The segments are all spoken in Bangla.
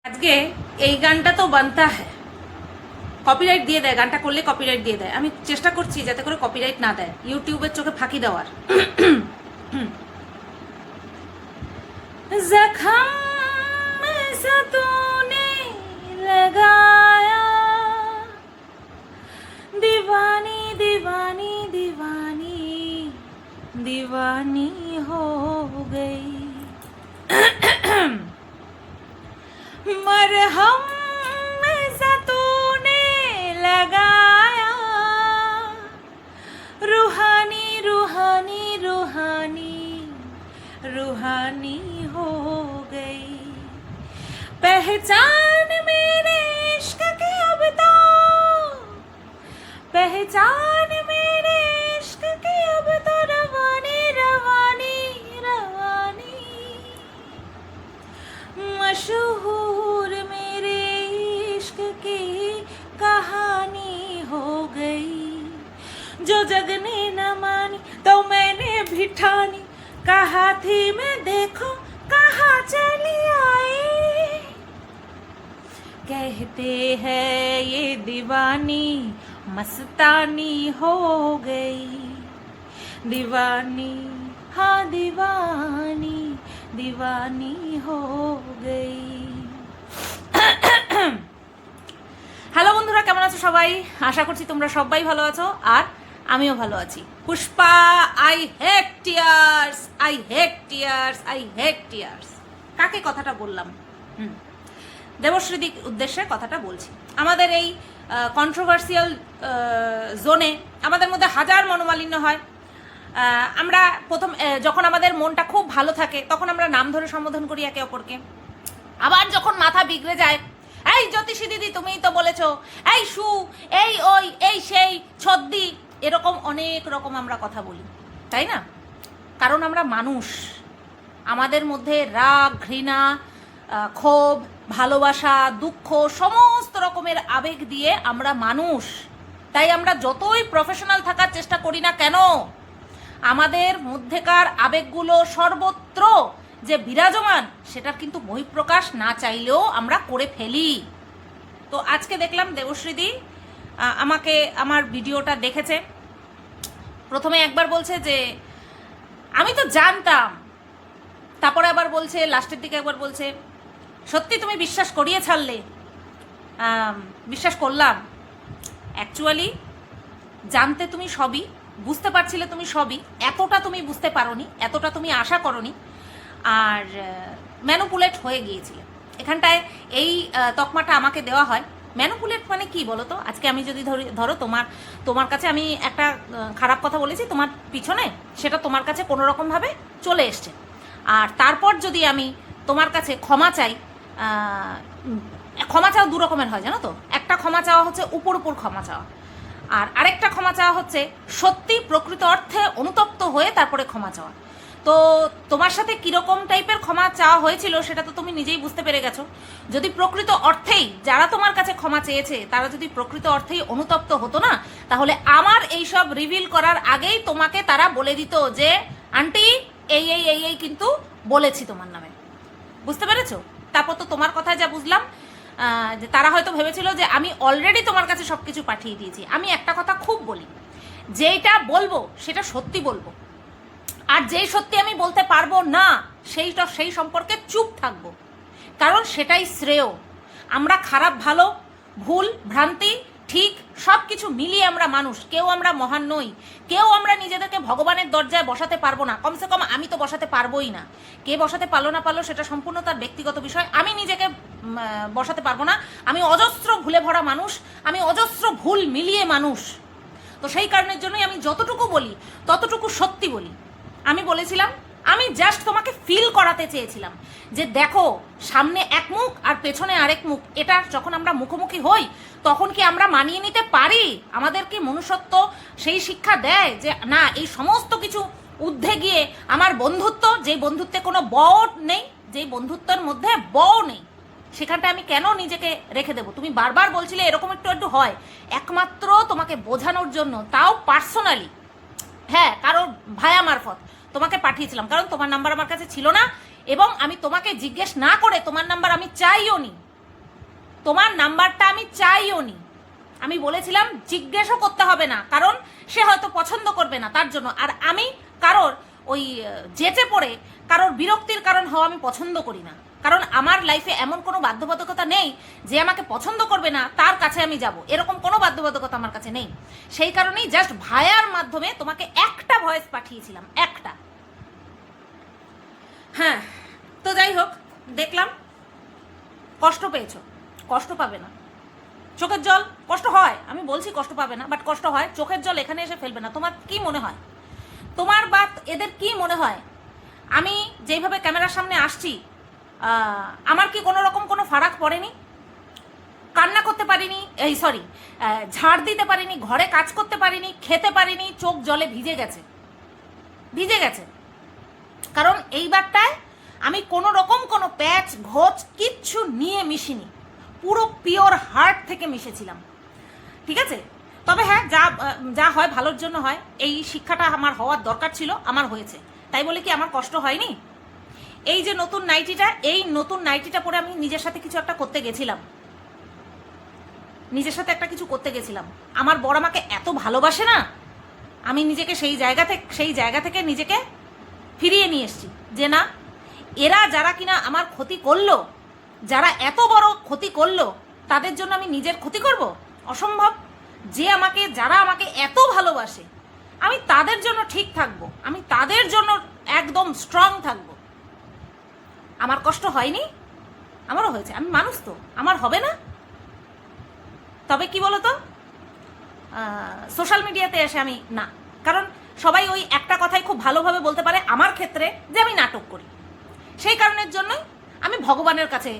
আজকে এই গানটা তো বানতা হ্যায়, কপিরাইট দিয়ে দেয়, গানটা করলে কপিরাইট দিয়ে দেয়। আমি চেষ্টা করছি যাতে করে কপিরাইট না দেয়, ইউটিউবের চোখে ফাঁকি দেওয়ার। জখম ऐसा तूने लगाया, दीवानी दीवानी दीवानी दीवानी हो गई, मरहम ऐसा तूने लगाया, रूहानी रूहानी रूहानी रूहानी हो गई, पहचान मेरे इश्क की अब तो, पहचान मेरे इश्क की अब तो, रवानी रवानी रवानी, मशहूर मेरे इश्क की कहानी हो गई, जो जग ने न मानी तो मैंने भी ठानी, कहा थी मैं देखो कहाँ चली आई, कहते हैं ये दीवानी मस्तानी हो गई, दीवानी हाँ दीवानी दीवानी हो गई। হ্যালো বন্ধুরা, কেমন আছো সবাই? আশা করছি তোমরা সবাই ভালো আছো, আর আমিও ভালো আছি। Pushpa, I hate tears, I hate tears, I hate tears. কাকে কথাটা বললাম? দেবশ্রীদির উদ্দেশ্যে কথাটা বলছি। আমাদের এই কন্ট্রোভার্সিয়াল জোনে আমাদের মধ্যে হাজার মনোমালিন্য হয়। আমরা প্রথম যখন আমাদের মনটা খুব ভালো থাকে তখন আমরা নাম ধরে সম্বোধন করি একে অপরকে। আবার যখন মাথা বিগড়ে যায়, এই জ্যোতিষী দিদি তুমিই তো বলেছো, এই সু, এই ওই, এই সেই, ছদ্দি, এরকম অনেক রকম আমরা কথা বলি, তাই না? কারণ আমরা মানুষ, আমাদের মধ্যে রাগ, ঘৃণা, ক্ষোভ, ভালোবাসা, দুঃখ, সমস্ত রকমের আবেগ দিয়ে আমরা মানুষ। তাই আমরা যতই প্রফেশনাল থাকার চেষ্টা করি না কেন, আমাদের মধ্যেকার আবেগগুলো সর্বত্র যে বিরাজমান সেটার কিন্তু বহিঃপ্রকাশ না চাইলেও আমরা করে ফেলি। তো আজকে দেখলাম দেবশ্রীদি আমাকে আমার ভিডিওটা দেখেছে। প্রথমে একবার বলছে যে আমি তো জানতাম, তারপরে আবার বলছে, লাস্টের দিকে একবার বলছে সত্যি তুমি বিশ্বাস করিয়ে ছাড়লে। বিশ্বাস করলাম। অ্যাকচুয়ালি জানতে তুমি সবই, বুঝতে পারছিলে তুমি সবই, এতটা তুমি বুঝতে পারোনি, এতটা তুমি আশা করনি, আর ম্যানুপুলেট হয়ে গিয়েছিলে। এখানটায় এই তকমাটা আমাকে দেওয়া হয়। ম্যানুপুলেট মানে কি বলো তো? আজকে আমি যদি ধরো তোমার কাছে আমি একটা খারাপ কথা বলেছি তোমার পিছনে, সেটা তোমার কাছে কোনো রকমভাবে চলে এসছে, আর তারপর যদি আমি তোমার কাছে ক্ষমা চাই, ক্ষমা চাওয়া দু রকমের হয় জানো তো। একটা ক্ষমা চাওয়া হচ্ছে উপর উপর ক্ষমা চাওয়া, আর আরেকটা ক্ষমা চাওয়া হচ্ছে সত্যি প্রকৃত অর্থে অনুতপ্ত হয়ে তারপরে ক্ষমা চাওয়া। তো তোমার সাথে কীরকম টাইপের ক্ষমা চাওয়া হয়েছিল সেটা তো তুমি নিজেই বুঝতে পেরে গেছো। যদি প্রকৃত অর্থেই যারা তোমার কাছে ক্ষমা চেয়েছে তারা যদি প্রকৃত অর্থেই অনুতপ্ত হতো না, তাহলে আমার এইসব রিভিল করার আগেই তোমাকে তারা বলে দিত যে আন্টি এই এই এই এই কিন্তু বলেছি তোমার নামে। বুঝতে পেরেছো? তারপর তো তোমার কথায় যা বুঝলাম যে তারা হয়তো ভেবেছিল যে আমি অলরেডি তোমার কাছে সব কিছু পাঠিয়ে দিয়েছি। আমি একটা কথা খুব বলি, যেইটা বলবো সেটা সত্যি বলবো, আর যেই সত্যি আমি বলতে পারবো না সেই সম্পর্কে চুপ থাকবো, কারণ সেটাই শ্রেয়। আমরা খারাপ ভালো, ভুল ভ্রান্তি ঠিক সব কিছু মিলিয়ে আমরা মানুষ, কেউ আমরা মহান নই, কেউ আমরা নিজেদেরকে ভগবানের দরজায় বসাতে পারবো না। কমসে কম আমি তো বসাতে পারবোই না। কে বসাতে পারলো না পারলো সেটা সম্পূর্ণ তার ব্যক্তিগত বিষয়। আমি নিজেকে বসাতে পারবো না। আমি অজস্র ভুলে ভরা মানুষ, আমি অজস্র ভুল মিলিয়ে মানুষ। তো সেই কারণের জন্যই আমি যতটুকু বলি ততটুকু সত্যি বলি। আমি বলেছিলাম, আমি জাস্ট তোমাকে ফিল করাতে চেয়েছিলাম যে দেখো সামনে এক মুখ আর পেছনে আরেক মুখ, এটা যখন আমরা মুখোমুখি হই তখন কি আমরা মানিয়ে নিতে পারি? আমাদের কি মনুষ্যত্ব সেই শিক্ষা দেয় যে না এই সমস্ত কিছু ঊর্ধ্বে গিয়ে আমার বন্ধুত্ব, যেই বন্ধুত্বে কোনো বও নেই, যেই বন্ধুত্বের মধ্যে বও নেই, সেখানটা আমি কেন নিজেকে রেখে দেবো? তুমি বারবার বলছিলে এরকম একটু একটু হয়, একমাত্র তোমাকে বোঝানোর জন্য, তাও পার্সোনালি। হ্যাঁ, কারণ ভায়া মারফত তোমাকে পাঠিয়েছিলাম, কারণ তোমার নাম্বার আমার কাছে ছিল না এবং আমি তোমাকে জিজ্ঞেস না করে তোমার নাম্বার আমি চাইও নি। তোমার নাম্বারটা আমি চাইও নি। আমি বলেছিলাম জিজ্ঞেসও করতে হবে না, কারণ সে হয়তো পছন্দ করবে না তার জন্য। আর আমি কারোর ওই জেচে পড়ে কারোর বিরক্তির কারণ হওয়া আমি পছন্দ করি না, কারণ আমার লাইফে এমন কোনো বাধ্যবাধকতা নেই যে আমাকে পছন্দ করবে না তার কাছে আমি যাব, এরকম কোনো বাধ্যবাধকতা আমার কাছে নেই। সেই কারণেই জাস্ট ভায়ার মাধ্যমে তোমাকে একটা ভয়েস পাঠিয়েছিলাম, একটা। হ্যাঁ, তো যাই হোক, দেখলাম কষ্ট পেয়েছো, কষ্ট পাবে না। চোখের জল কষ্ট হয়, আমি বলছি কষ্ট পাবে না, বাট কষ্ট হয়। চোখের জল এখানে এসে ফেলবে না। তোমার কি মনে হয়, তোমার বা এদের কি মনে হয় আমি যেইভাবে ক্যামেরার সামনে আসছি আমার কি কোনো রকম কোনো ফারাক পড়েনি? কান্না করতে পারিনি, এই সরি, ঝাড় দিতে পারিনি, ঘরে কাজ করতে পারিনি, খেতে পারিনি, চোখ জলে ভিজে গেছে, ভিজে গেছে। কারণ এইবারটায় আমি কোনো রকম কোনো প্যাচ ঘোচ কিচ্ছু নিয়ে মিশিনি, পুরো পিওর হার্ট থেকে মিশেছিলাম, ঠিক আছে? তবে হ্যাঁ, যা যা হয় ভালোর জন্য হয়। এই শিক্ষাটা আমার হওয়ার দরকার ছিল, আমার হয়েছে। তাই বলে কি আমার কষ্ট হয়নি? এই যে নতুন নাইটিটা, এই নতুন নাইটিটা পরে আমি নিজের সাথে কিছু একটা করতে গেছিলাম, নিজের সাথে একটা কিছু করতে গেছিলাম। আমার বড় আমাকে এত ভালোবাসে না, আমি নিজেকে সেই জায়গা থেকে নিজেকে ফিরিয়ে নিয়ে এসেছি যে না, এরা যারা কিনা আমার ক্ষতি করলো, যারা এত বড় ক্ষতি করলো, তাদের জন্য আমি নিজের ক্ষতি করব? অসম্ভব। যারা আমাকে এত ভালোবাসে, আমি তাদের জন্য ঠিক থাকবো, আমি তাদের জন্য একদম স্ট্রং থাকবো। আমার কষ্ট হয়নি? আমারও হয়েছে, আমি মানুষ তো, আমার হবে না? তবে কি বলতো, সোশ্যাল মিডিয়াতে এসে আমি না, কারণ সবাই ওই একটা কথাই খুব ভালোভাবে বলতে পারে আমার ক্ষেত্রে যে আমি নাটক করি। সেই কারণের জন্যই আমি ভগবানের কাছে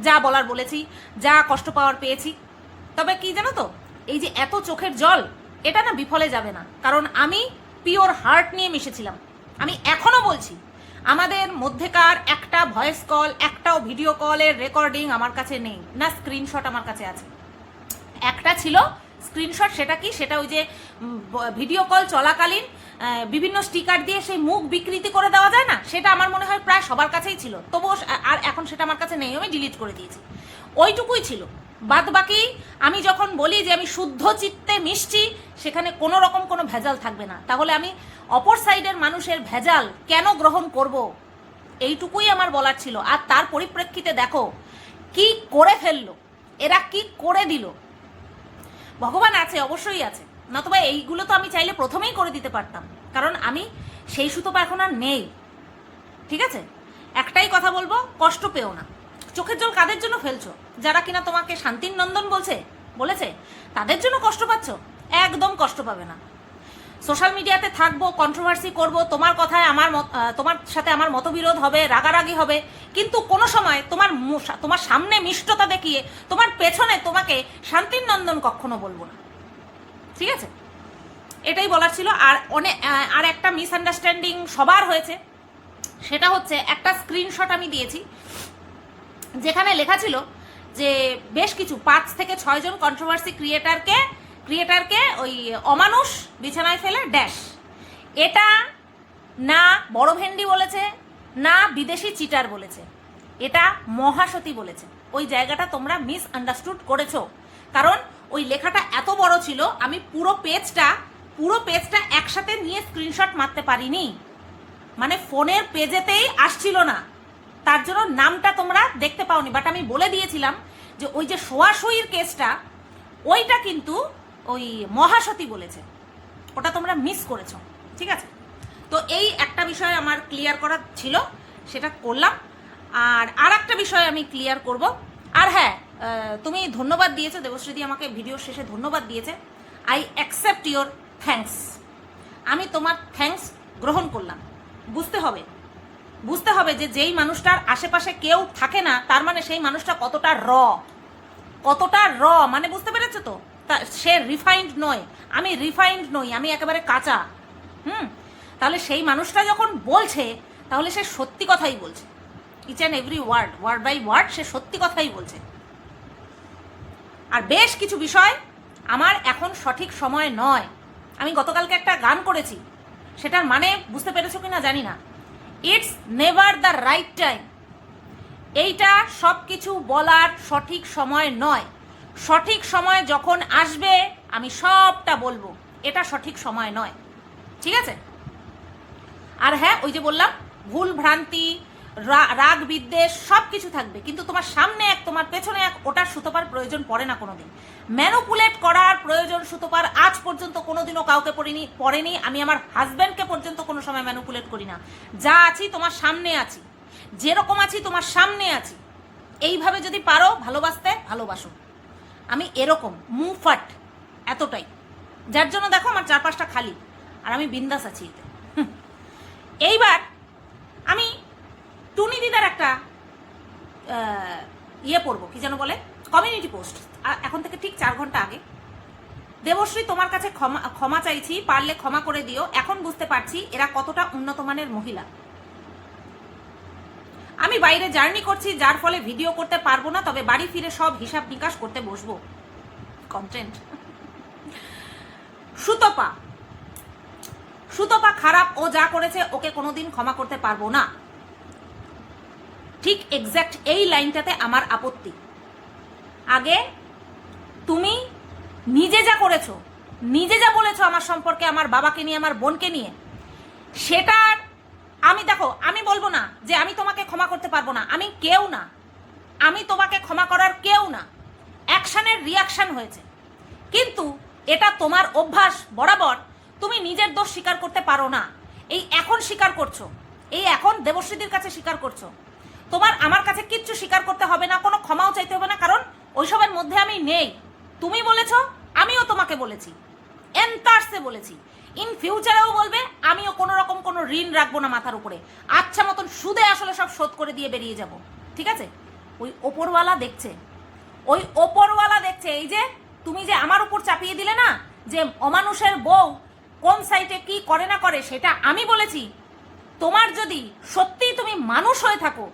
যা বলার বলেছি, যা কষ্ট পাওয়ার পেয়েছি। তবে কি জানো তো, এই যে এত চোখের জল, এটা না বিফলে যাবে না, কারণ আমি পিওর হার্ট নিয়ে মিশেছিলাম। আমি এখনো বলছি, আমাদের মধ্যেকার একটা ভয়েস কল, একটাও ভিডিও কলের রেকর্ডিং আমার কাছে নেই, না স্ক্রিনশট আমার কাছে আছে। একটা ছিল স্ক্রিনশট, সেটা কি, সেটা ওই যে ভিডিও কল চলাকালীন বিভিন্ন স্টিকার দিয়ে সেই মুখ বিকৃতি করে দেওয়া যায় না, সেটা আমার মনে হয় প্রায় সবার কাছেই ছিল। তবুও আর এখন সেটা আমার কাছে নেই, আমি ডিলিট করে দিয়েছি। ওইটুকুই ছিল। বাদ বাকি আমি যখন বলি যে আমি শুদ্ধ চিত্তে মিশছি, সেখানে কোনো রকম কোনো ভেজাল থাকবে না। তাহলে আমি অপর সাইডের মানুষের ভেজাল কেন গ্রহণ করব? এইটুকুই আমার বলার ছিল। আর তার পরিপ্রেক্ষিতে দেখো কি করে ফেললো এরা, কি করে দিল। ভগবান আছে, অবশ্যই আছে, নতুবা এইগুলো তো আমি চাইলে প্রথমেই করে দিতে পারতাম, কারণ আমি সেই সুতোপা এখন আর নেই, ঠিক আছে? একটাই কথা বলবো, কষ্ট পেও না। চোখের জল কাদের জন্য ফেলছো? যারা কিনা তোমাকে শান্তির নন্দন বলেছে তাদের জন্য কষ্ট পাচ্ছ? একদম কষ্ট পাবে না। সোশ্যাল মিডিয়াতে থাকবো, কন্ট্রোভার্সি করব, তোমার কথায় তোমার সাথে আমার মতবিরোধ হবে, রাগারাগি হবে, কিন্তু কোনো সময় তোমার সামনে মিষ্টতা দেখিয়ে তোমার পেছনে তোমাকে শান্তির নন্দন কখনো বলবো না, ঠিক আছে? এটাই বলার ছিল। আর একটা মিসআন্ডারস্ট্যান্ডিং সবার হয়েছে, সেটা হচ্ছে একটা স্ক্রিনশট আমি দিয়েছি যেখানে লেখা ছিল যে বেশ কিছু 5 থেকে 6 জন কন্ট্রোভার্সি ক্রিয়েটারকে ওই অমানুষ বিছানায় ফেলে ড্যাশ। এটা না বড় ভেন্ডি বলেছে, না বিদেশি চিটার বলেছে, এটা মহাসতী বলেছে। ওই জায়গাটা তোমরা মিসআন্ডারস্টুড করেছো, কারণ ওই লেখাটা এত বড় ছিল, আমি পুরো পেজটা একসাথে নিয়ে স্ক্রিনশট মারতে পারিনি, মানে ফোনের পেজেতেই আসছিল না, তার জন্য নামটা তোমরা দেখতে পাওনি। বাট আমি বলে দিয়েছিলাম যে ওই যে সোয়াশুইর কেসটা, ওইটা কিন্তু ওই মহাসতী বলেছে, ওটা তোমরা মিস করেছো, ঠিক আছে? তো এই একটা বিষয় আমার ক্লিয়ার করার ছিল, সেটা করলাম। আর একটা বিষয় আমি ক্লিয়ার করব। আর হ্যাঁ, তুমি ধন্যবাদ দিয়েছো, দেবশ্রীদি আমাকে ভিডিও শেষে ধন্যবাদ দিয়েছে। I accept your thanks. আমি তোমার থ্যাঙ্কস গ্রহণ করলাম। বুঝতে হবে যে যেই মানুষটার আশেপাশে কেউ থাকে না, তার মানে সেই মানুষটা কতটা র, মানে বুঝতে পেরেছো তো? সে রিফাইন্ড নয়, আমি রিফাইন্ড নই, আমি একেবারে কাঁচা। তাহলে সেই মানুষটা যখন বলছে, তাহলে সে সত্যি কথাই বলছে। Each and every word by word সে সত্যি কথাই বলছে। আর বেশ কিছু বিষয় আমার এখন সঠিক সময় নয়। আমি গতকালকে একটা গান করেছি, সেটার মানে বুঝতে পেরেছো কিনা জানি না। It's never the right time. এইটা সব কিছু বলার সঠিক সময় নয়। সঠিক সময় যখন আসবে আমি সবটা বলবো, এটা সঠিক সময় নয়, ঠিক আছে? আর হ্যাঁ, ওই যে বললাম, ভুল ভ্রান্তি, রাগ বিদ্বেষ সব কিছু থাকবে, কিন্তু তোমার সামনে এক তোমার পেছনে এক, ওটার সুতোপার প্রয়োজন পড়ে না কোনোদিন। ম্যানুপুলেট করার প্রয়োজন সুতোপার আজ পর্যন্ত কোনোদিনও কাউকে পড়েনি। আমি আমার হাজব্যান্ডকে পর্যন্ত কোনো সময় ম্যানুপুলেট করি না। যা আছি তোমার সামনে আছি, যেরকম আছি তোমার সামনে আছি। এইভাবে যদি পারো ভালোবাসতে, ভালোবাসো। আমি এরকম মুফাট এতটাই, যার জন্য দেখো আমার 4-5টা খালি, আর আমি বিন্দাস আছি এতে। এইবার আমি টুনি দিদার একটা ইয়ে পড়বো, কি যেন বলে, কমিউনিটি পোস্ট, এখন থেকে ঠিক 4 ঘন্টা আগে। দেবশ্রী, তোমার কাছে ক্ষমা চাইছি, পারলে ক্ষমা করে দিও। এখন বুঝতে পারছি এরা কতটা উন্নত মানের মহিলা। আমি বাইরে জার্নি করছি, যার ফলে ভিডিও করতে পারবো না, তবে বাড়ি ফিরে সব হিসাব নিকাশ করতে বসবো। কন্টেন্ট। সুতপা খারাপ, ও যা করেছে ওকে কোনোদিন ক্ষমা করতে পারবো না। ঠিক এক্স্যাক্ট এই লাইনটাতে আমার আপত্তি। আগে তুমি নিজে যা করেছো, নিজে যা বলেছো আমার সম্পর্কে, আমার বাবাকে নিয়ে, আমার বোনকে নিয়ে, সেটার আমি দেখো, আমি বলবো না যে আমি তোমাকে ক্ষমা করতে পারবো না। আমি কেউ না, আমি তোমাকে ক্ষমা করার কেউ না। অ্যাকশনের রিয়াকশন হয়েছে, কিন্তু এটা তোমার অভ্যাস বরাবর। তুমি নিজের দোষ স্বীকার করতে পারো না। এই এখন স্বীকার করছো, এই এখন দেবশ্রীদের কাছে স্বীকার করছো। তোমার আমার কাছে কিচ্ছু স্বীকার করতে হবে না, কোনো ক্ষমাও চাইতে হবে না, কারণ ওইসবের মধ্যে আমি নেই। তুমি বলেছো, আমিও তোমাকে বলেছি, এন্টারসে বলেছি, ইন ফিউচারেও বলবে। আমিও কোনো রকম কোনো ঋণ রাখবো না মাথার উপরে। আচ্ছা মতন সুদে আসলে সব শোধ করে দিয়ে বেরিয়ে যাব, ঠিক আছে? ওই ওপরওয়ালা দেখছে, ওই ওপরওয়ালা দেখছে। এই যে তুমি যে আমার উপর চাপিয়ে দিলে না, যে অমানুষের বউ কোন সাইটে কি করে না করে, সেটা আমি বলেছি। তোমার যদি সত্যিই তুমি মানুষ হয়ে থাকো,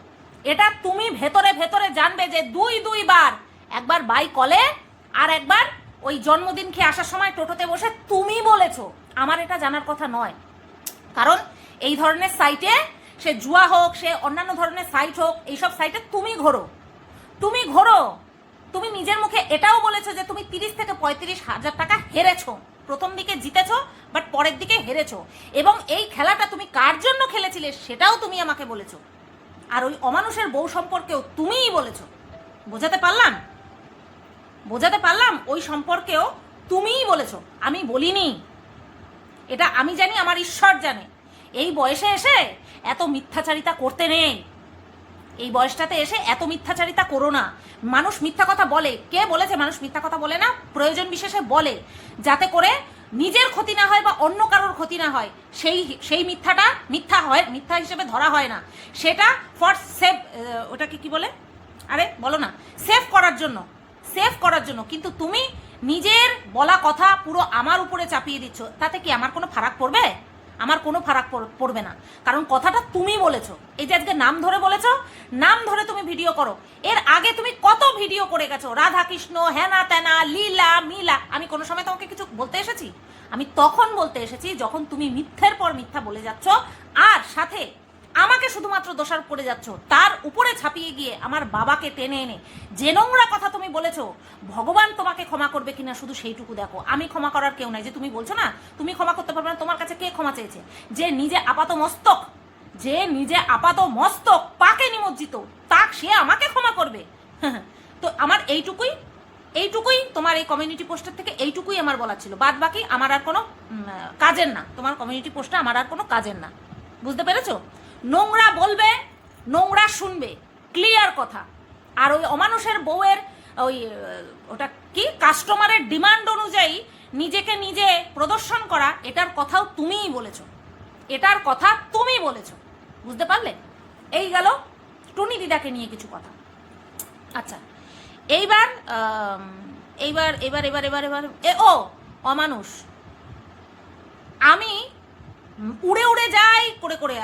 এটা তুমি ভেতরে ভেতরে জানবে যে 2 বার, একবার বাই কলে আর একবার ওই জন্মদিন খেয়ে আসার সময় টোটোতে বসে তুমি বলেছো। আমার এটা জানার কথা নয়, কারণ এই ধরনের সাইটে, সে জুয়া হোক, সে অন্যান্য ধরনের সাইট হোক, এইসব সাইটে তুমি ঘোরো। তুমি নিজের মুখে এটাও বলেছো যে তুমি 30 থেকে 35,000 টাকা হেরেছো। প্রথম দিকে জিতেছো, বাট পরের দিকে হেরেছো। এবং এই খেলাটা তুমি কার জন্য খেলেছিলে সেটাও তুমি আমাকে বলেছো। আর ওই অমানুষের বউ সম্পর্কেও তুমিই বলেছো। বোঝাতে পারলাম? ওই সম্পর্কেও তুমিই বলেছো, আমি বলিনি। এটা আমি জানি, আমার ঈশ্বর জানে। এই বয়সে এসে এত মিথ্যাচারিতা করতে নেই। এই বয়সটাতে এসে এত মিথ্যাচারিতা করো না। মানুষ মিথ্যা কথা বলে, কে বলেছে মানুষ মিথ্যা কথা বলে না? প্রয়োজন বিশেষে বলে, যাতে করে নিজের ক্ষতি না হয় বা অন্য কারোর ক্ষতি না হয়। সেই মিথ্যাটা মিথ্যা হিসেবে ধরা হয় না। সেটা ফর সেভ, ওটাকে কি বলে, আরে বলো না, সেভ করার জন্য। কিন্তু তুমি নিজের বলা কথা পুরো আমার উপরে চাপিয়ে দিচ্ছ। তাতে কি আমার কোনো ফারাক পড়বে? আমার কোনো ফারাক পড়বে না, কারণ কথাটা তুমি বলেছো। এই যে আজকে নাম ধরে বলেছো, নাম ধরে তুমি ভিডিও করো। এর আগে তুমি কত ভিডিও করে গেছো, রাধা কৃষ্ণ, হেনা তেনা, লীলা মিলা। আমি কোনো সময় তোমাকে কিছু বলতে এসেছি? আমি তখন বলতে এসেছি যখন তুমি মিথ্যের পর মিথ্যা বলে যাচ্ছ, আর সাথে আমাকে শুধুমাত্র দোষারোপ করে যাচ্ছ। তার উপরে ছাপিয়ে গিয়ে আমার বাবাকে টেনে এনে যে নোংরা কথা তুমি বলেছো, ভগবান তোমাকে ক্ষমা করবে কিনা শুধু সেইটুকু দেখো। আমি ক্ষমা করার কেউ নাই। যে তুমি বলছো না তুমি ক্ষমা করতে পারবে না, তোমার কাছে কে ক্ষমা চেয়েছে? যে নিজে আপাত মস্তক পাকে নিমজ্জিত, সে আমাকে ক্ষমা করবে? তো আমার এইটুকুই তোমার এই কমিউনিটি পোস্টের থেকে এইটুকুই আমার বলার ছিল। বাদ বাকি আমার আর কোনো কাজের না। তোমার কমিউনিটি পোস্টটা আমার আর কোনো কাজের না। বুঝতে পেরেছো? নোংরা বলবে, নোংরা শুনবে, ক্লিয়ার কথা। আর ওই অমানুষের বউয়ের ওটা কি, কাস্টমারের ডিমান্ড অনুযায়ী নিজেকে নিজে প্রদর্শন করা, এটার কথাও তুমিই বলেছো। বুঝতে পারলে? এই গেল টুনি দিদাকে নিয়ে কিছু কথা। আচ্ছা, এইবার অমানুষ, আমি উড়ে যাই করে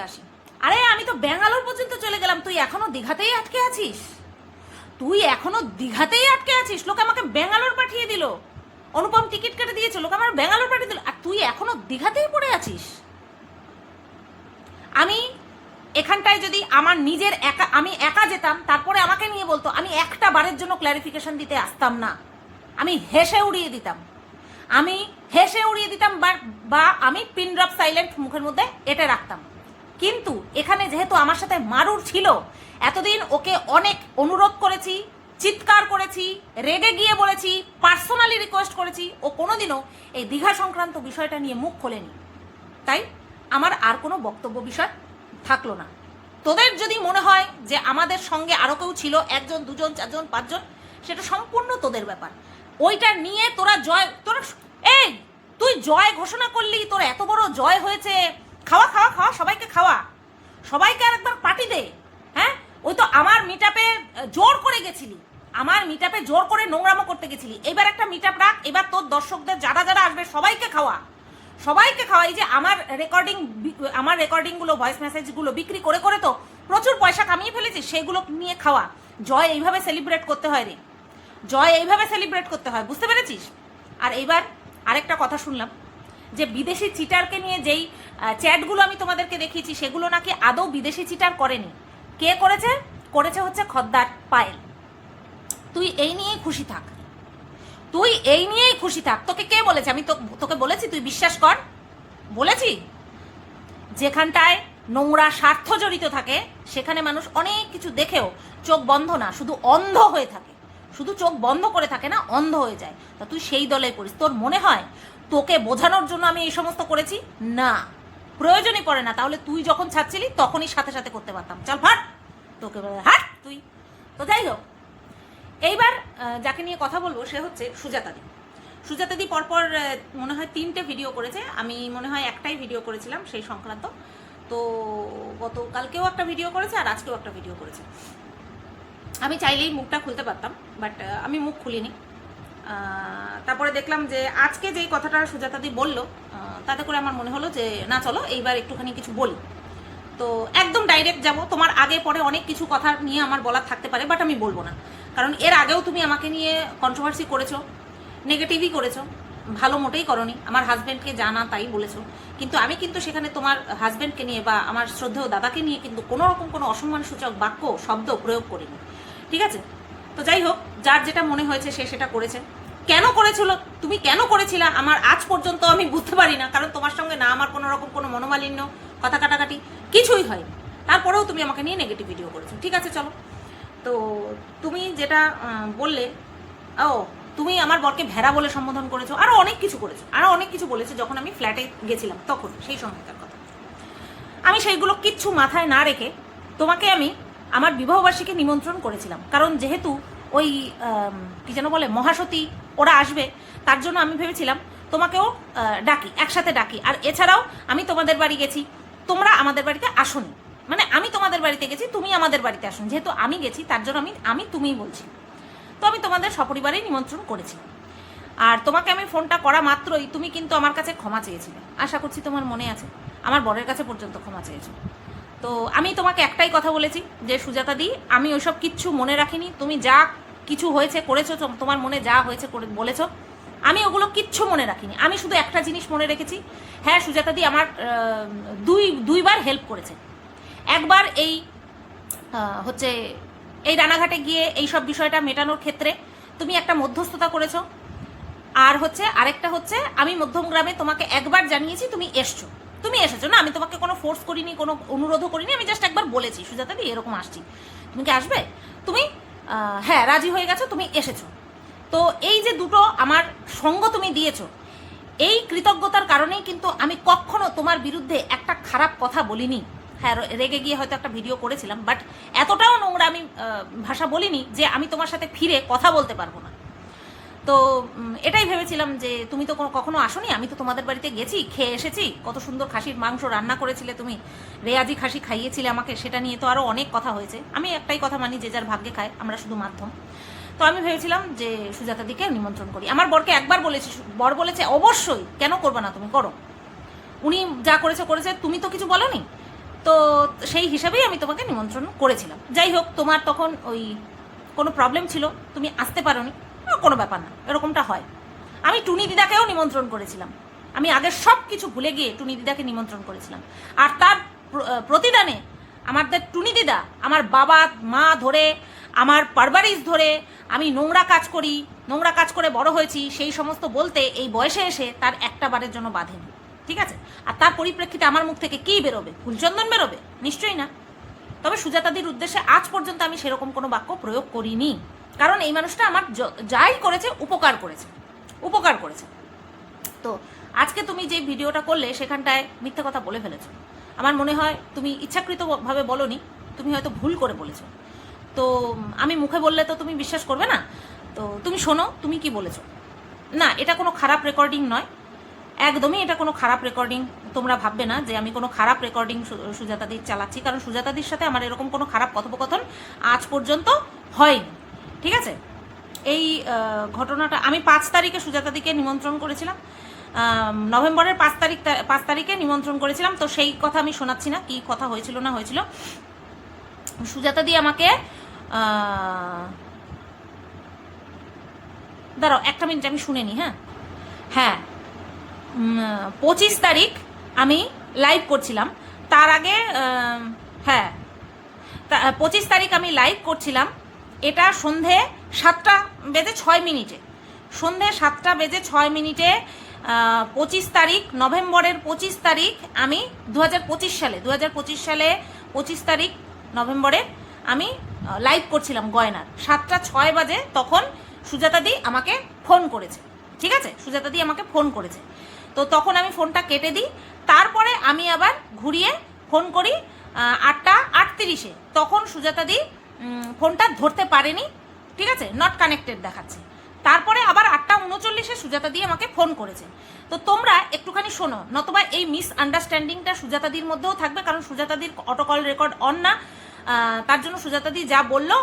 আসি। আরে আমি তো ব্যাঙ্গালোর পর্যন্ত চলে গেলাম, তুই এখনো দীঘাতেই আটকে আছিস। লোকে আমাকে ব্যাঙ্গালোর পাঠিয়ে দিল, অনুপম টিকিট কেটে দিয়েছে, লোকে আমার ব্যাঙ্গালোর পাঠিয়ে দিল, আর তুই এখনো দীঘাতেই পড়ে আছিস। আমি এখানটায় যদি আমার নিজের আমি একা যেতাম, তারপরে আমাকে নিয়ে বলতো, আমি একটা বারের জন্য ক্ল্যারিফিকেশন দিতে আসতাম না, আমি হেসে উড়িয়ে দিতাম, বা আমি পিন ড্রপ সাইলেন্ট মুখের মধ্যে এটে রাখতাম। কিন্তু এখানে যেহেতু আমার সাথে মারুর ছিল, এতদিন ওকে অনেক অনুরোধ করেছি, চিৎকার করেছি, রেগে গিয়ে বলেছি, পার্সোনালি রিকোয়েস্ট করেছি, ও কোনোদিনও এই দীঘা সংক্রান্ত বিষয়টা নিয়ে মুখ খোলেনি। তাই আমার আর কোনো বক্তব্য বিষয় থাকলো না। তোদের যদি মনে হয় যে আমাদের সঙ্গে আরও কেউ ছিল, 1 জন 2 জন 4 জন 5 জন, সেটা সম্পূর্ণ তোদের ব্যাপার। ওইটা নিয়ে এই তুই জয় ঘোষণা করলি, তোর এত বড় জয় হয়েছে, খাওয়া খাওয়া খাওয়া, সবাইকে খাওয়া, সবাইকে আর একবার পার্টি দে। হ্যাঁ, ওই তো আমার মিটআপে জোর করে গেছিলি, আমার মিটআপে জোর করে নোংরামো করতে গেছিলি, এবার একটা মিটআপ রাখ, এবার তোর দর্শকদের যারা যারা আসবে সবাইকে খাওয়া। এই যে আমার রেকর্ডিংগুলো, ভয়েস মেসেজগুলো বিক্রি করে করে তো প্রচুর পয়সা কামিয়ে ফেলেছিস, সেগুলো নিয়ে খাওয়া। জয় এইভাবে সেলিব্রেট করতে হয় রে, জয় এইভাবে সেলিব্রেট করতে হয়, বুঝতে পেরেছিস? আর এইবার আরেকটা কথা শুনলাম যে বিদেশি চিটারকে নিয়ে যেই চ্যাটগুলো আমি তোমাদেরকে দেখিয়েছি, সেগুলো নাকি আদৌ বিদেশি চিটার করেনি। কে করেছে? করেছে হচ্ছে খদ্দার পায়েল। তুই এই নিয়েই খুশি থাক, তোকে কে বলেছে? আমি তোকে বলেছি তুই বিশ্বাস কর? বলেছি? যেখানটায় নোংরা স্বার্থ জড়িত থাকে সেখানে মানুষ অনেক কিছু দেখেও চোখ বন্ধ না, শুধু অন্ধ হয়ে থাকে, শুধু চোখ বন্ধ করে থাকে না, অন্ধ হয়ে যায়। তা তুই সেই দলে পড়িস। তোর মনে হয় তোকে বোঝানোর জন্য আমি এই সমস্ত করেছি? না, প্রয়োজনই পড়ে না। তাহলে তুই যখন ছাড়ছিলি তখনই সাথে সাথে করতে পারতাম। চল ফাট, তোকে হাট তুই। তো যাই হোক, এইবার যাকে নিয়ে কথা বলবো সে হচ্ছে সুজাতাদি পরপর মনে হয় 3টে ভিডিও করেছে, আমি মনে হয় একটাই ভিডিও করেছিলাম সেই সংক্রান্ত। তো গতকালকেও একটা ভিডিও করেছে আর আজকেও একটা ভিডিও করেছে। আমি চাইলেই মুখটা খুলতে পারতাম, বাট আমি মুখ খুলিনি। তারপরে দেখলাম যে আজকে যেই কথাটা সুজাতাদি বলল, তাতে করে আমার মনে হলো যে না, চলো এইবার একটুখানি কিছু বলি। তো একদম ডাইরেক্ট যাব। তোমার আগে পরে অনেক কিছু কথা নিয়ে আমার বলার থাকতে পারে, বাট আমি বলবো না, কারণ এর আগেও তুমি আমাকে নিয়ে কন্ট্রোভার্সি করেছো, নেগেটিভই করেছো, ভালো মোটেই করনি। আমার হাজব্যান্ডকে জানা তাই বলেছো, কিন্তু আমি কিন্তু সেখানে তোমার হাজব্যান্ডকে নিয়ে বা আমার শ্রদ্ধেয় দাদাকে নিয়ে কিন্তু কোনো রকম কোনো অসম্মানসূচক বাক্য শব্দ প্রয়োগ করিনি, ঠিক আছে? তো যাই হোক, যার যেটা মনে হয়েছে সে সেটা করেছে। কেন করেছিল, তুমি কেন করেছিলা, আমার আজ পর্যন্ত আমি বুঝতে পারি না, কারণ তোমার সঙ্গে না আমার কোনো রকম কোনো মনোমালিন্য, কথা কাটাকাটি কিছুই হয়নি, তারপরেও তুমি আমাকে নিয়ে নেগেটিভ ভিডিও করেছো। ঠিক আছে, চলো। তো তুমি যেটা বললে, তুমি আমার বরকে ভেড়া বলে সম্বোধন করেছো, আরও অনেক কিছু বলেছো যখন আমি ফ্ল্যাটে গেছিলাম তখন, সেই সময়কার কথা। আমি সেইগুলো কিচ্ছু মাথায় না রেখে তোমাকে আমি আমার বিবাহবার্ষিকী নিমন্ত্রণ করেছিলাম, কারণ যেহেতু ওই কি যেন বলে মহাসতী ওরা আসবে, তার জন্য আমি ভেবেছিলাম তোমাকেও ডাকি, একসাথে ডাকি। আর এছাড়াও আমি তোমাদের বাড়ি গেছি, তোমরা আমাদের বাড়িতে আসোনি, মানে আমি তোমাদের বাড়িতে গেছি, তুমি আমাদের বাড়িতে আসুন, যেহেতু আমি গেছি তার জন্য আমি তুমিই বলছি। তো আমি তোমাদের সপরিবারেই নিমন্ত্রণ করেছি। আর তোমাকে আমি ফোনটা করা মাত্রই তুমি কিন্তু আমার কাছে ক্ষমা চেয়েছিলে, আশা করছি তোমার মনে আছে, আমার বরের কাছে পর্যন্ত ক্ষমা চেয়েছো। তো আমি তোমাকে একটাই কথা বলেছি যে সুজাতা দি, আমি ওইসব কিচ্ছু মনে রাখিনি, তুমি যা কিছু হয়েছে করেছো, তোমার মনে যা হয়েছে বলেছো, আমি ওগুলো কিচ্ছু মনে রাখিনি। আমি শুধু একটা জিনিস মনে রেখেছি, হ্যাঁ সুজাতা দি আমার দুইবার হেল্প করেছে। একবার এই হচ্ছে এই রানাঘাটে গিয়ে এই সব বিষয়টা মেটানোর ক্ষেত্রে তুমি একটা মধ্যস্থতা করেছো, আর হচ্ছে আরেকটা হচ্ছে আমি মধ্যমগ্রামে তোমাকে একবার জানিয়েছি তুমি এসেছো না, আমি তোমাকে কোনো ফোর্স করিনি, কোনো অনুরোধও করিনি, আমি জাস্ট একবার বলেছি সুজাতা দি এরকম আসছি, তুমি কি আসবে? তুমি হ্যাঁ রাজি হয়ে গেছো, তুমি এসেছো। তো এই যে দুটো আমার সঙ্গ তুমি দিয়েছো, এই কৃতজ্ঞতার কারণেই কিন্তু আমি কখনো তোমার বিরুদ্ধে একটা খারাপ কথা বলিনি। হ্যাঁ, রেগে গিয়ে হয়তো একটা ভিডিও করেছিলাম, বাট এতটাও নোংরা আমি ভাষা বলিনি যে আমি তোমার সাথে ফিরে কথা বলতে পারবো না। তো এটাই ভেবেছিলাম যে তুমি তো কখনো আসোনি, আমি তো তোমাদের বাড়িতে গেছি, খেয়ে এসেছি, কত সুন্দর খাসির মাংস রান্না করেছিলে তুমি, রেয়াজি খাসি খাইয়েছিলে আমাকে, সেটা নিয়ে তো আরও অনেক কথা হয়েছে। আমি একটাই কথা মানি, যে যার ভাগ্যে খায়, আমরা শুধু মাধ্যম। তো আমি ভেবেছিলাম যে সুজাতা দিকে নিমন্ত্রণ করি। আমার বরকে একবার বলেছি, বর বলেছে অবশ্যই, কেন করবে না, তুমি করো, উনি যা করেছে, তুমি তো কিছু বলোনি। তো সেই হিসাবেই আমি তোমাকে নিমন্ত্রণ করেছিলাম। যাই হোক, তোমার তখন ওই কোনো প্রবলেম ছিল, তুমি আসতে পারোনি, কোনো ব্যাপার না, এরকমটা হয়। আমি টুনি দিদাকেও নিমন্ত্রণ করেছিলাম, আমি আগের সব কিছু ভুলে গিয়ে টুনি দিদাকে নিমন্ত্রণ করেছিলাম, আর তার প্রতিদানে আমাদের টুনি দিদা আমার বাবা মা ধরে আমার পারবারিশ ধরে আমি নোংরা কাজ করি, নোংরা কাজ করে বড় হয়েছি, সেই সমস্ত বলতে এই বয়সে এসে তার একটা বারের জন্য বাঁধেনি, ঠিক আছে? আর তার পরিপ্রেক্ষিতে আমার মুখ থেকে কী বেরোবে? ফুলচন্দন বেরোবে? নিশ্চয়ই না। তবে সুজাতাদির উদ্দেশ্যে আজ পর্যন্ত আমি সেরকম কোনো বাক্য প্রয়োগ করিনি, কারণ এই মানুষটা আমার যাই করেছে উপকার করেছে, উপকার করেছে। তো আজকে তুমি যে ভিডিওটা করলে সেখানটায় মিথ্যে কথা বলে ফেলেছো। আমার মনে হয় তুমি ইচ্ছাকৃতভাবে বলোনি, তুমি হয়তো ভুল করে বলেছো। তো আমি মুখে বললে তো তুমি বিশ্বাস করবে না। তো তুমি শোনো তুমি কি বলেছো। না, এটা কোনো খারাপ রেকর্ডিং নয়, একদমই এটা কোনো খারাপ রেকর্ডিং। তোমরা ভাববে না যে আমি কোনো খারাপ রেকর্ডিং সুজাতাদির চালাচ্ছি, কারণ সুজাতাদির সাথে আমার এরকম কোনো খারাপ কথোপকথন আজ পর্যন্ত হয়নি, ঠিক আছে? এই ঘটনাটা আমি 5 তারিখে সুজাতাদিকে নিমন্ত্রণ করেছিলাম, নভেম্বরের 5 তারিখে নিমন্ত্রণ করেছিলাম। তো সেই কথা আমি শোনাচ্ছি না, কি কথা হয়েছিল না হয়েছিল। সুজাতাদি আমাকে দাঁড়াও একটা মিনিট আমি শুনে নিই। হ্যাঁ 25 তারিখ আমি লাইভ করছিলাম, তার আগে হ্যাঁ 25 তারিখ আমি লাইভ করছিলাম, এটা সন্ধে 7:06, সন্ধে 7:06 25 তারিখ নভেম্বরের 25 তারিখ আমি 2025 সালে 25 তারিখ নভেম্বরে আমি লাইভ করছিলাম গয়নার 7:06 বাজে। তখন সুজাতাদি আমাকে ফোন করেছে, ঠিক আছে? সুজাতাদি আমাকে ফোন করেছে। তো তখন আমি ফোনটা কেটে দিই, তারপরে আমি আবার ঘুরিয়ে ফোন করি 8:38। তখন সুজাতাদি ফোনটা ধরতে পারেনি, ঠিক আছে? নট কানেক্টেড দেখাচ্ছে। তারপরে আবার 8:39 সুজাতাদি আমাকে ফোন করেছে। তো তোমরা একটুখানি শোনো, নতবা এই মিসআন্ডারস্ট্যান্ডিংটা সুজাতাদির মধ্যেও থাকবে, কারণ সুজাতাদির অটো কল রেকর্ড অন না। তার জন্য সুজাতাদি যা বললো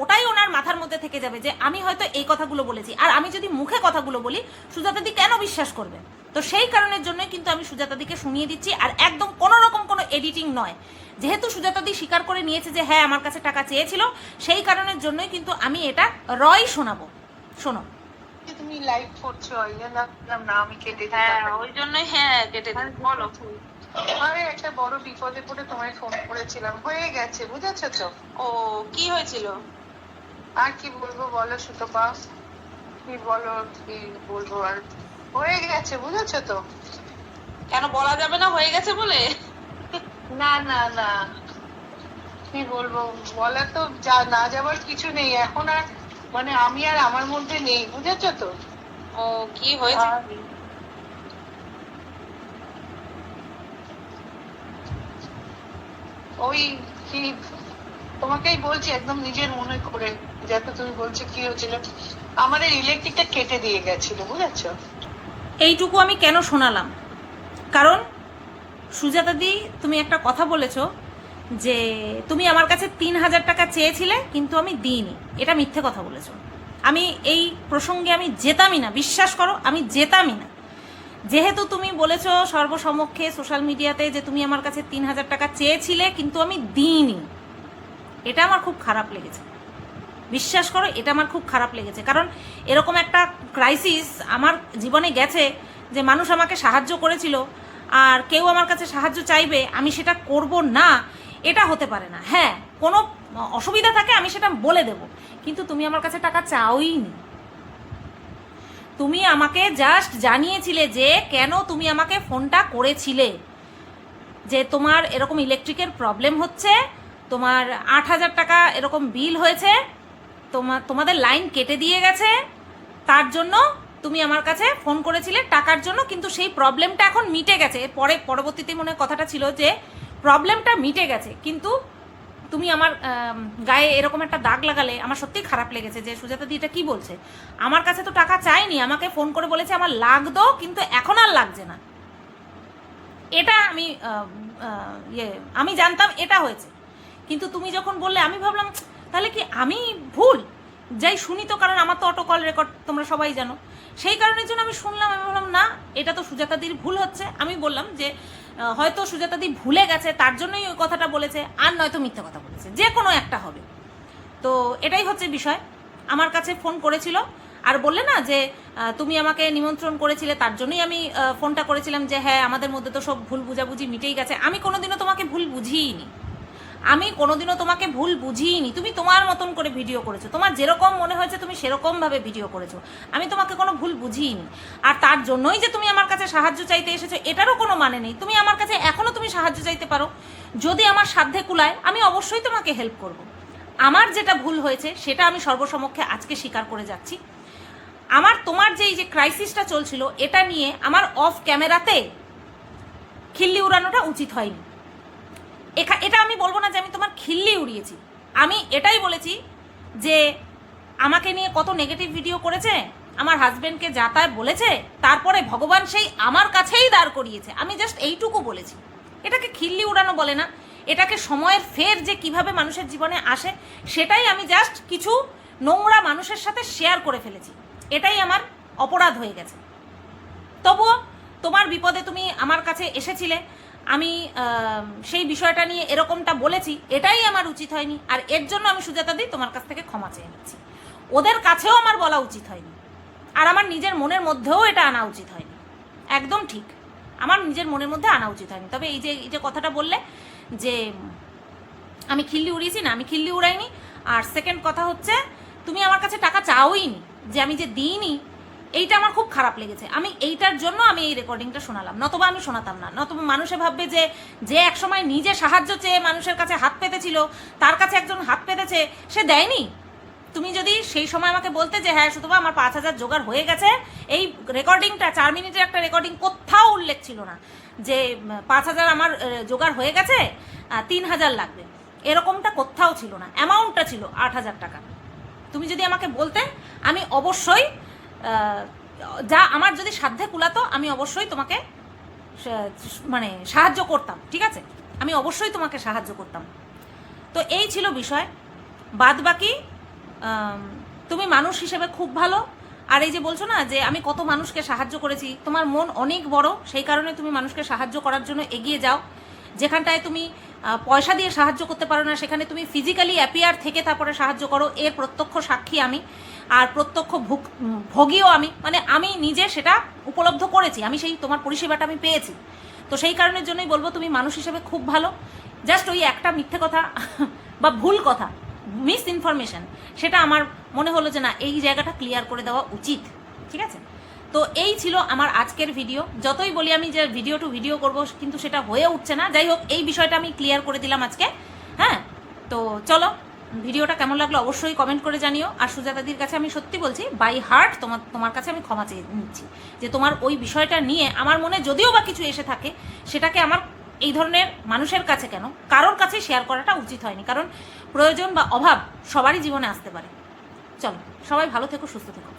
ওটাই ওনার মাথার মধ্যে থেকে যাবে যে আমি হয়তো এই কথাগুলো বলেছি। আর আমি যদি মুখে কথাগুলো বলি সুজাতাদি কেন বিশ্বাস করবে? তো সেই কারণের জন্যই কিন্তু আমি সুজাতাদিকে শুনিয়ে দিচ্ছি, আর একদম কোনো রকম কোনো এডিটিং নয়। যেহেতু সুজাতাদি স্বীকার করে নিয়েছে যে হ্যাঁ আমার কাছে টাকা চেয়েছিল, সেই কারণের জন্যই কিন্তু আমি এটা রয় শোনাবো। শোনো, তুমি লাইভ করছো ওই জন্য না আমি কেটে দিই। হ্যাঁ ওই জন্যই কেটে দিই। বলো। আরে একটা বড় বিপদে পড়ে তোমায় ফোন করেছিলাম, হয়ে গেছে বুঝেছো তো? ও কি হয়েছিল? আর কি বলবো বলো সুতপা, কি বলো কি বলবো, আর হয়ে গেছে বুঝেছো তো? কেন বলা যাবে না হয়ে গেছে বলে? না না না, কি বলবো, বলা তো না যাবার কিছু নেই এখন, আর মানে আমি আর আমার মধ্যে নেই বুঝেছো তো? ও কি হয়েছে? ওই কি তোমাকেই বলছি একদম নিজের মনে করে, যাতে তুমি বলছো কি হয়েছিল, আমাদের ইলেকট্রিকটা কেটে দিয়ে গেছিল বুঝেছো? এইটুকু আমি কেন শোনালাম, কারণ সুজাতাদি তুমি একটা কথা বলেছো যে তুমি আমার কাছে 3,000 টাকা চেয়েছিলে কিন্তু আমি দিইনি, এটা মিথ্যে কথা বলেছো। আমি এই প্রসঙ্গে আমি যেতামই না, বিশ্বাস করো আমি যেতামই না। যেহেতু তুমি বলেছো সর্বসমক্ষে সোশ্যাল মিডিয়াতে যে তুমি আমার কাছে 3,000 টাকা চেয়েছিলে কিন্তু আমি দিইনি, এটা আমার খুব খারাপ লেগেছে। বিশ্বাস করো এটা আমার খুব খারাপ লেগেছে, কারণ এরকম একটা ক্রাইসিস আমার জীবনে গেছে যে মানুষ আমাকে সাহায্য করেছিল আর কেউ আমার কাছে সাহায্য চাইবে আমি সেটা করব না, এটা হতে পারে না। হ্যাঁ কোনো অসুবিধা থাকে আমি সেটা বলে দেব, কিন্তু তুমি আমার কাছে টাকা চাওইনি। তুমি আমাকে জাস্ট জানিয়েছিলে যে কেন তুমি আমাকে ফোনটা করেছিলে, যে তোমার এরকম ইলেকট্রিকের প্রবলেম হচ্ছে, তোমার 8,000 টাকা এরকম বিল হয়েছে, তোমাদের লাইন কেটে দিয়ে গেছে, তার জন্য তুমি আমার কাছে ফোন করেছিলে টাকার জন্য, কিন্তু সেই প্রবলেমটা এখন মিটে গেছে। পরবর্তীতে মনে কথাটা ছিল যে প্রবলেমটা মিটে গেছে, কিন্তু তুমি আমার গায়ে এরকম একটা দাগ লাগালে আমার সত্যিই খারাপ লেগেছে যে সুজাতাদি এটা কী বলছে। আমার কাছে তো টাকা চাইনি, আমাকে ফোন করে বলেছে আমার লাগতো কিন্তু এখন আর লাগছে না। এটা আমি জানতাম এটা হয়েছে, কিন্তু তুমি যখন বললে আমি ভাবলাম তাহলে কি আমি ভুল যাই শুনি তো, কারণ আমার তো অটো কল রেকর্ড তোমরা সবাই জানো, সেই কারণের জন্য আমি শুনলাম। আমি বললাম না এটা তো সুজাতাদির ভুল হচ্ছে। আমি বললাম যে হয়তো সুজাতাদি ভুলে গেছে তার জন্যই ওই কথাটা বলেছে, আর নয়তো মিথ্যে কথা বলেছে, যে কোনো একটা হবে। তো এটাই হচ্ছে বিষয়। আমার কাছে ফোন করেছিল আর বললে না যে তুমি আমাকে নিমন্ত্রণ করেছিলে তার জন্যই আমি ফোনটা করেছিলাম, যে হ্যাঁ আমাদের মধ্যে তো সব ভুল বুঝাবুঝি মিটেই গেছে। আমি কোনোদিনও তোমাকে ভুল বুঝিইনি, আমি কোনোদিনও তোমাকে ভুল বুঝিনি, তুমি তোমার মতন করে ভিডিও করেছো, তোমার যেরকম মনে হয়েছে তুমি সেরকমভাবে ভিডিও করেছো, আমি তোমাকে কোনো ভুল বুঝিনি। আর তার জন্যই যে তুমি আমার কাছে সাহায্য চাইতে এসেছো এটারও কোনো মানে নেই, তুমি আমার কাছে এখনও তুমি সাহায্য চাইতে পারো, যদি আমার সাধ্যে কুলায় আমি অবশ্যই তোমাকে হেল্প করব। আমার যেটা ভুল হয়েছে সেটা আমি সর্বসমক্ষে আজকে স্বীকার করে যাচ্ছি। আমার তোমার যে এই যে ক্রাইসিসটা চলছিল এটা নিয়ে আমার অফ ক্যামেরাতে খিল্লি উড়ানোটা উচিত হয়নি। এটা আমি বলবো না যে আমি তোমার খিল্লি উড়িয়েছি, আমি এটাই বলেছি যে আমাকে নিয়ে কত নেগেটিভ ভিডিও করেছে, আমার হাজবেন্ডকে যা তা বলেছে, তারপরে ভগবান সেই আমার কাছেই দাঁড় করিয়েছে, আমি জাস্ট এইটুকু বলেছি। এটাকে খিল্লি উড়ানো বলে না, এটাকে সময়ের ফের যে কিভাবে মানুষের জীবনে আসে সেটাই আমি জাস্ট কিছু নোংরা মানুষের সাথে শেয়ার করে ফেলেছি, এটাই আমার অপরাধ হয়ে গেছে। তবুও তোমার বিপদে তুমি আমার কাছে এসেছিলে, আমি সেই বিষয়টা নিয়ে এরকমটা বলেছি, এটাই আমার উচিত হয়নি। আর এর জন্য আমি সুজাতাদি তোমার কাছ থেকে ক্ষমা চেয়ে নিচ্ছি। ওদের কাছেও আমার বলা উচিত হয়নি, আর আমার নিজের মনের মধ্যেও এটা আনা উচিত হয়নি। একদম ঠিক, আমার নিজের মনের মধ্যে আনা উচিত হয়নি। তবে এই যে কথাটা বললে যে আমি খিল্লি উড়িয়েছি, না আমি খিল্লি উড়াইনি। আর সেকেন্ড কথা হচ্ছে তুমি আমার কাছে টাকা চাওই নি, যে আমি যে দিইনি এইটা আমার খুব খারাপ লেগেছে। আমি এইটার জন্য আমি এই রেকর্ডিংটা শোনালাম, নতবা আমি শোনাতাম না। নতবা মানুষে ভাববে যে একসময় নিজে সাহায্য চেয়ে মানুষের কাছে হাত পেতেছিল, তার কাছে একজন হাত পেতেছে, সে দেয়নি। তুমি যদি সেই সময় আমাকে বলতে যে হ্যাঁ শুধু আমার 5,000 জোগাড় হয়ে গেছে, এই রেকর্ডিংটা 4 মিনিটের একটা রেকর্ডিং, কোথাও উল্লেখ ছিল না যে 5,000 আমার জোগাড় হয়ে গেছে, 3,000 লাগবে, এরকমটা কোথাও ছিল না। অ্যামাউন্টটা ছিল 8,000 টাকা। তুমি যদি আমাকে বলতে আমি অবশ্যই যা আমার যদি সাধ্যে কুলাতো আমি অবশ্যই তোমাকে মানে সাহায্য করতাম, ঠিক আছে, আমি অবশ্যই তোমাকে সাহায্য করতাম। তো এই ছিল বিষয়। বাদ বাকি তুমি মানুষ হিসেবে খুব ভালো। আর এই যে বলছো না যে আমি কত মানুষকে সাহায্য করেছি, তোমার মন অনেক বড়, সেই কারণে তুমি মানুষকে সাহায্য করার জন্য এগিয়ে যাও। যেখানটায় তুমি পয়সা দিয়ে সাহায্য করতে পারো না সেখানে তুমি ফিজিক্যালি অ্যাপিয়ার থেকে তারপরে সাহায্য করো, এর প্রত্যক্ষ সাক্ষী আমি, আর প্রত্যক্ষ ভোগীও আমি, মানে আমি নিজে সেটা উপলব্ধ করেছি, আমি সেই তোমার পরিষেবাটা আমি পেয়েছি। তো সেই কারণের জন্যই বলবো তুমি মানুষ হিসেবে খুব ভালো। জাস্ট ওই একটা মিথ্যে কথা বা ভুল কথা, মিস ইনফরমেশন, সেটা আমার মনে হলো যে না এই জায়গাটা ক্লিয়ার করে দেওয়া উচিত, ঠিক আছে। তো এই ছিল আমার আজকের ভিডিও। যতই বলি আমি যে ভিডিও টু ভিডিও করব, কিন্তু সেটা হয়ে উঠছে না। যাই হোক, এই বিষয়টা আমি ক্লিয়ার করে দিলাম আজকে। হ্যাঁ, তো চলো, ভিডিওটা কেমন লাগলো অবশ্যই কমেন্ট করে জানিও। আর সুজাতাদির কাছে আমি সত্যি বলছি, বাই হার্ট তোমার কাছে আমি ক্ষমা চেয়ে নিচ্ছি যে তোমার ওই বিষয়টা নিয়ে আমার মনে যদিও বা কিছু এসে থাকে, সেটাকে আমার এই ধরনের মানুষের কাছে কেন কারোর কাছে শেয়ার করাটা উচিত হয়নি, কারণ প্রয়োজন বা অভাব সবারই জীবনে আসতে পারে। চলো, সবাই ভালো থেকো, সুস্থ থেকো।